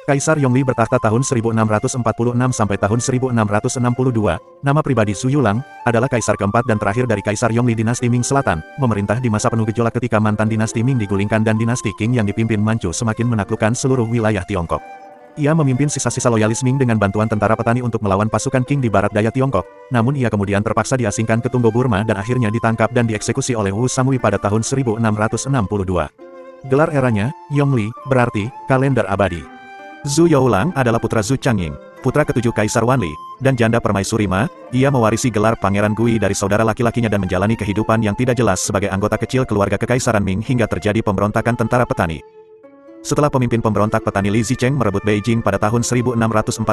Kaisar Yongli bertahta tahun 1646 sampai tahun 1662. Nama pribadi Zhu Yulang adalah kaisar keempat dan terakhir dari Kaisar Yongli dinasti Ming Selatan, memerintah di masa penuh gejolak ketika mantan dinasti Ming digulingkan dan dinasti Qing yang dipimpin Manchu semakin menaklukkan seluruh wilayah Tiongkok. Ia memimpin sisa-sisa loyalis Ming dengan bantuan tentara petani untuk melawan pasukan Qing di barat daya Tiongkok, namun ia kemudian terpaksa diasingkan ke Tunggo Burma dan akhirnya ditangkap dan dieksekusi oleh Wu Sangui pada tahun 1662. Gelar eranya, Yongli, berarti kalender abadi. Zhu Youlang adalah putra Zhu Changying, putra ketujuh Kaisar Wanli, dan janda permaisuri Ma. Ia mewarisi gelar Pangeran Gui dari saudara laki-lakinya dan menjalani kehidupan yang tidak jelas sebagai anggota kecil keluarga Kekaisaran Ming hingga terjadi pemberontakan tentara petani. Setelah pemimpin pemberontak petani Li Zicheng merebut Beijing pada tahun 1644,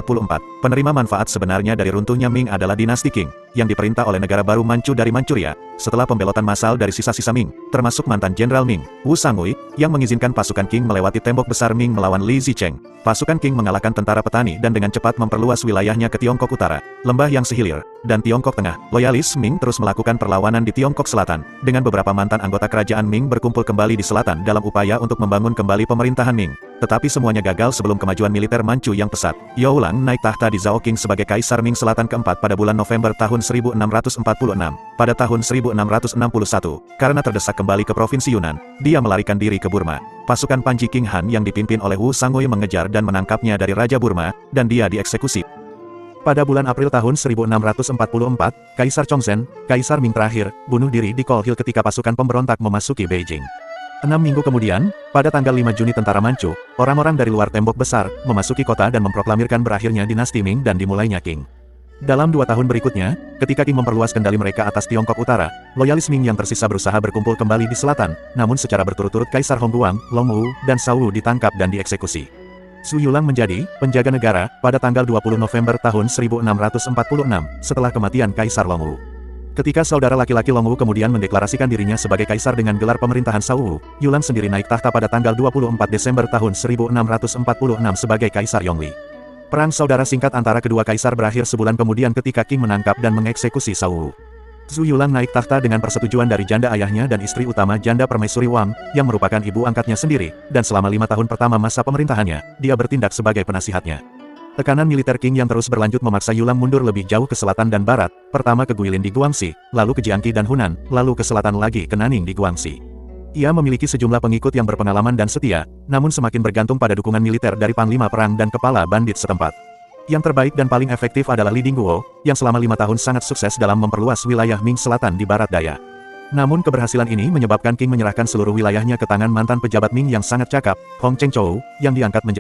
penerima manfaat sebenarnya dari runtuhnya Ming adalah dinasti Qing, yang diperintah oleh negara baru Manchu dari Manchuria. Setelah pembelotan massal dari sisa-sisa Ming, termasuk mantan Jenderal Ming, Wu Sangui, yang mengizinkan pasukan Qing melewati tembok besar Ming melawan Li Zicheng. Pasukan Qing mengalahkan tentara petani dan dengan cepat memperluas wilayahnya ke Tiongkok Utara, Lembah Yang Hilir, dan Tiongkok Tengah. Loyalis Ming terus melakukan perlawanan di Tiongkok Selatan, dengan beberapa mantan anggota kerajaan Ming berkumpul kembali di selatan dalam upaya untuk membangun kembali pemerintahan Ming. Tetapi semuanya gagal sebelum kemajuan militer Manchu yang pesat. Youlang naik tahta di Zhaoqing sebagai Kaisar Ming Selatan keempat pada bulan November tahun 1646. Pada tahun 1661, karena terdesak kembali ke Provinsi Yunnan, dia melarikan diri ke Burma. Pasukan Panji King Han yang dipimpin oleh Wu Sangui mengejar dan menangkapnya dari Raja Burma, dan dia dieksekusi. Pada bulan April tahun 1644, Kaisar Chongzhen, Kaisar Ming terakhir, bunuh diri di Kolhil ketika pasukan pemberontak memasuki Beijing. 6 minggu kemudian, pada tanggal 5 Juni tentara Manchu, orang-orang dari luar tembok besar, memasuki kota dan memproklamirkan berakhirnya dinasti Ming dan dimulainya Qing. Dalam 2 tahun berikutnya, ketika Qing memperluas kendali mereka atas Tiongkok Utara, loyalis Ming yang tersisa berusaha berkumpul kembali di selatan, namun secara berturut-turut Kaisar Hongguang, Long Wu, dan Shao Wu ditangkap dan dieksekusi. Zhu Yulang menjadi penjaga negara pada tanggal 20 November tahun 1646, setelah kematian Kaisar Long Wu. Ketika saudara laki-laki Long Wu kemudian mendeklarasikan dirinya sebagai kaisar dengan gelar pemerintahan Shao Wu, Yulang sendiri naik tahta pada tanggal 24 Desember tahun 1646 sebagai Kaisar Yongli. Perang saudara singkat antara kedua kaisar berakhir sebulan kemudian ketika Qing menangkap dan mengeksekusi Shao Wu. Zhu Yulang naik tahta dengan persetujuan dari janda ayahnya dan istri utama janda permaisuri Wang, yang merupakan ibu angkatnya sendiri, dan selama 5 tahun pertama masa pemerintahannya, dia bertindak sebagai penasihatnya. Tekanan militer Qing yang terus berlanjut memaksa Yulang mundur lebih jauh ke selatan dan barat, pertama ke Guilin di Guangxi, lalu ke Jiangqi dan Hunan, lalu ke selatan lagi ke Nanning di Guangxi. Ia memiliki sejumlah pengikut yang berpengalaman dan setia, namun semakin bergantung pada dukungan militer dari panglima perang dan kepala bandit setempat. Yang terbaik dan paling efektif adalah Li Dingguo, yang selama 5 tahun sangat sukses dalam memperluas wilayah Ming Selatan di barat daya. Namun keberhasilan ini menyebabkan Qing menyerahkan seluruh wilayahnya ke tangan mantan pejabat Ming yang sangat cakap, Hong Chengzhou, yang diangkat menjadi